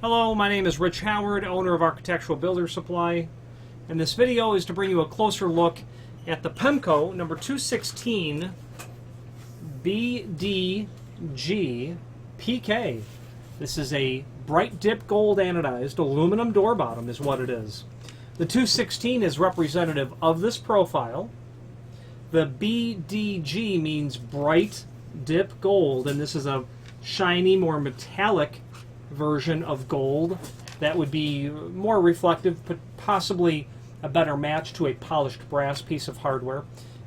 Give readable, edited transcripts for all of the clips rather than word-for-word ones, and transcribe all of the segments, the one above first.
Hello, my name is Rich Howard, owner of Architectural Builder Supply, and this video is to bring you a closer look at the Pemko number 216BDGPK. This is a bright dip gold anodized aluminum door bottom is what it is. The 216 is representative of this profile. The BDG means bright dip gold, and this is a shiny, more metallic version of gold that would be more reflective, but possibly a better match to a polished brass piece of hardware.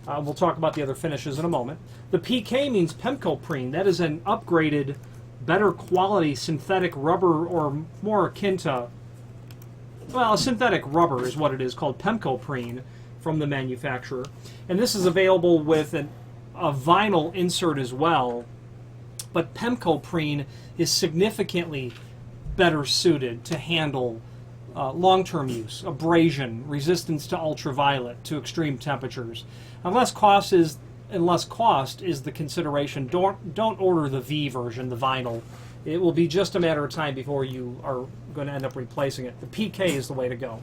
We'll talk about the other finishes in a moment. The PK means Pemko preen. That is an upgraded, better quality synthetic rubber, or more akin to, well, a synthetic rubber is what it is, called Pemko preen from the manufacturer. And this is available with a vinyl insert as well. But Pemko preen is significantly better suited to handle long-term use, abrasion, resistance to ultraviolet, to extreme temperatures. Unless cost is the consideration, don't order the V version, the vinyl. It will be just a matter of time before you are going to end up replacing it. The PK is the way to go.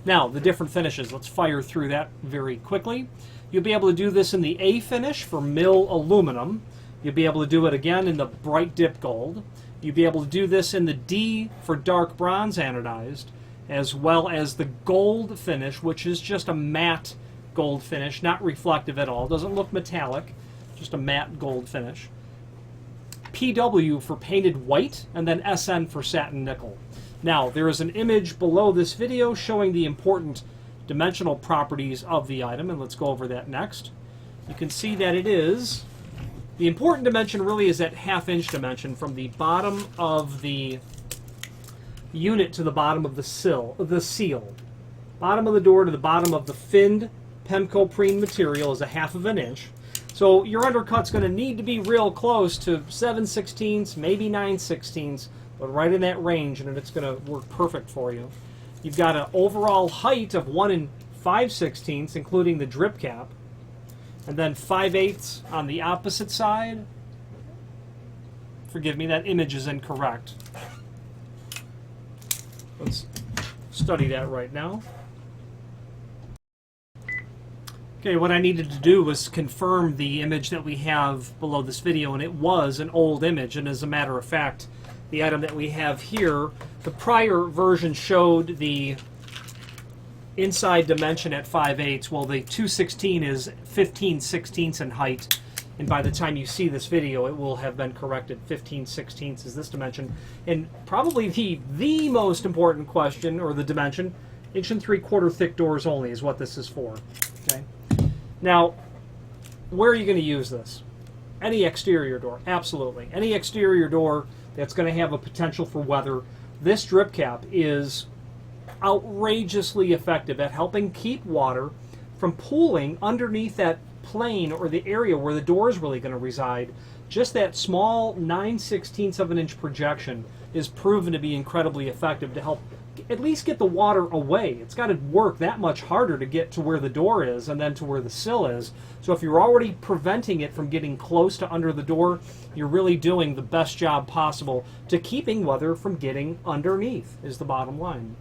Now, the different finishes. Let's fire through that very quickly. You'll be able to do this in the A finish for mill aluminum. You'll be able to do it again in the bright dip gold. You'll be able to do this in the D for dark bronze anodized, as well as the gold finish, which is just a matte gold finish, not reflective at all. Doesn't look metallic, just a matte gold finish. PW for painted white, and then SN for satin nickel. Now, there is an image below this video showing the important dimensional properties of the item, and let's go over that next. You can see that it is, the important dimension really is that half-inch dimension from the bottom of the unit to the bottom of the seal. Bottom of the door to the bottom of the finned Pemko preen material is a half of an inch. So your undercut's going to need to be real close to 7/16, maybe 9/16, but right in that range, and it's going to work perfect for you. You've got an overall height of 1 5/16, including the drip cap, and then 5/8 on the opposite side. Forgive me, that image is incorrect. Let's study that right now. Okay, what I needed to do was confirm the image that we have below this video, and it was an old image, and as a matter of fact, the item that we have here, the prior version showed the inside dimension at 5/8. Well, the 216 is 15/16 in height, and by the time you see this video, it will have been corrected. 15/16 is this dimension. And probably the most important question, or the dimension, 1 3/4 thick doors only is what this is for. Okay. Now, where are you going to use this? Any exterior door, absolutely. Any exterior door that's going to have a potential for weather. This drip cap is outrageously effective at helping keep water from pooling underneath that plane or the area where the door is really going to reside. Just that small 9/16 of an inch projection is proven to be incredibly effective to help at least get the water away. It's got to work that much harder to get to where the door is and then to where the sill is. So if you're already preventing it from getting close to under the door, you're really doing the best job possible to keeping weather from getting underneath, is the bottom line.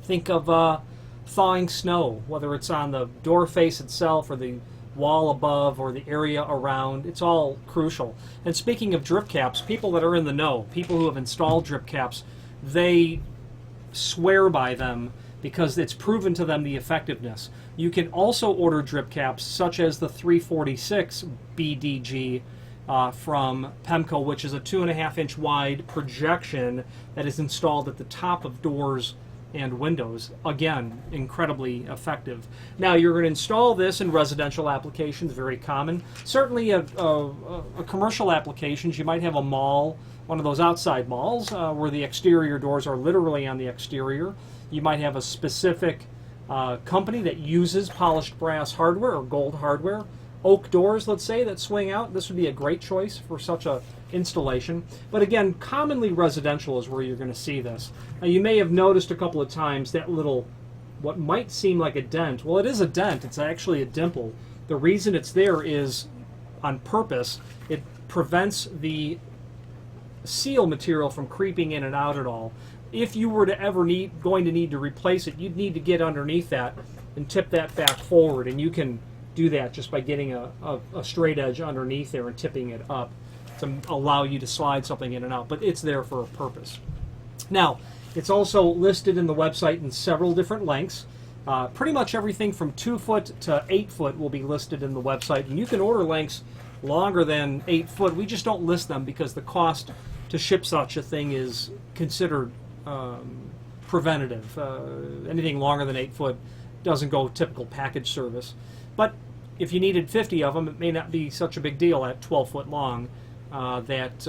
Think of thawing snow, whether it's on the door face itself or the wall above or the area around. It's all crucial. And speaking of drip caps, people that are in the know, people who have installed drip caps, they swear by them because it's proven to them the effectiveness. You can also order drip caps such as the 346BDG from Pemko, which is a 2.5-inch wide projection that is installed at the top of doors and windows. Again, incredibly effective. Now, you're going to install this in residential applications, very common. Certainly a commercial applications, you might have a mall, one of those outside malls where the exterior doors are literally on the exterior. You might have a specific company that uses polished brass hardware or gold hardware. Oak doors, let's say, that swing out. This would be a great choice for such a installation. But again, commonly residential is where you're going to see this. Now, you may have noticed a couple of times that little, what might seem like a dent. Well, it is a dent. It's actually a dimple. The reason it's there is on purpose. It prevents the seal material from creeping in and out at all. If you were to ever going to need to replace it, you'd need to get underneath that and tip that back forward, and you can do that just by getting a straight edge underneath there and tipping it up to allow you to slide something in and out, but it's there for a purpose. Now, it's also listed in the website in several different lengths. Pretty much everything from 2 foot to 8 foot will be listed in the website, and you can order lengths longer than 8 foot. We just don't list them because the cost to ship such a thing is considered preventative. Anything longer than 8 foot doesn't go typical package service. But if you needed 50 of them, it may not be such a big deal at 12 foot long that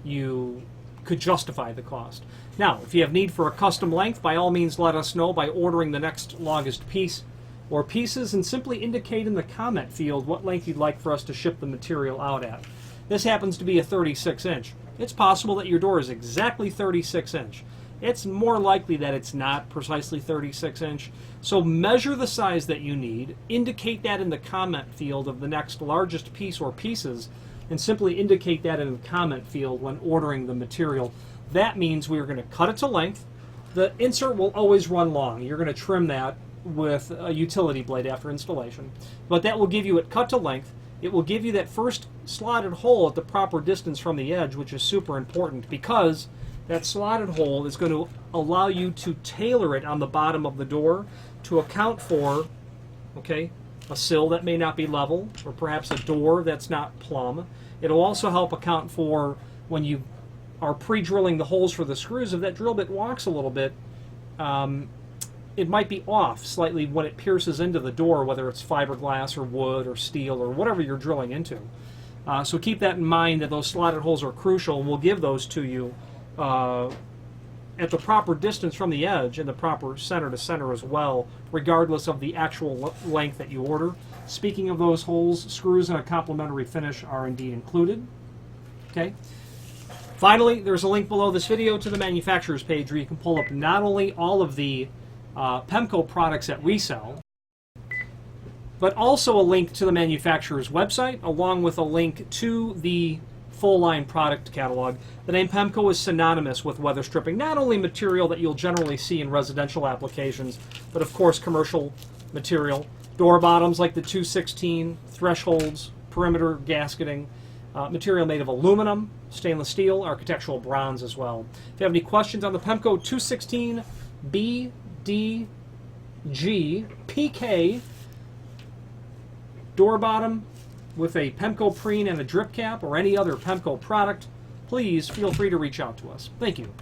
you could justify the cost. Now, if you have need for a custom length, by all means let us know by ordering the next longest piece or pieces, and simply indicate in the comment field what length you'd like for us to ship the material out at. This happens to be a 36 inch. It's possible that your door is exactly 36 inch. It's more likely that it's not precisely 36 inch. So measure the size that you need, indicate that in the comment field of the next largest piece or pieces, and simply indicate that in the comment field when ordering the material. That means we are going to cut it to length. The insert will always run long. You're going to trim that with a utility blade after installation. But that will give you it cut to length. It will give you that first slotted hole at the proper distance from the edge, which is super important because that slotted hole is going to allow you to tailor it on the bottom of the door to account for, okay, a sill that may not be level, or perhaps a door that's not plumb. It'll also help account for when you are pre-drilling the holes for the screws. If that drill bit walks a little bit, it might be off slightly when it pierces into the door, whether it's fiberglass or wood or steel or whatever you're drilling into. So keep that in mind, that those slotted holes are crucial, and we'll give those to you at the proper distance from the edge and the proper center to center as well, regardless of the actual length that you order. Speaking of those holes, screws and a complimentary finish are indeed included. Okay. Finally, there's a link below this video to the manufacturer's page where you can pull up not only all of the Pemko products that we sell, but also a link to the manufacturer's website, along with a link to the full-line product catalog. The name Pemko is synonymous with weather stripping, not only material that you'll generally see in residential applications, but of course commercial material. Door bottoms like the 216, thresholds, perimeter gasketing, material made of aluminum, stainless steel, architectural bronze as well. If you have any questions on the Pemko 216BDGPK door bottom with a Pemko preen and a drip cap, or any other Pemko product, please feel free to reach out to us. Thank you.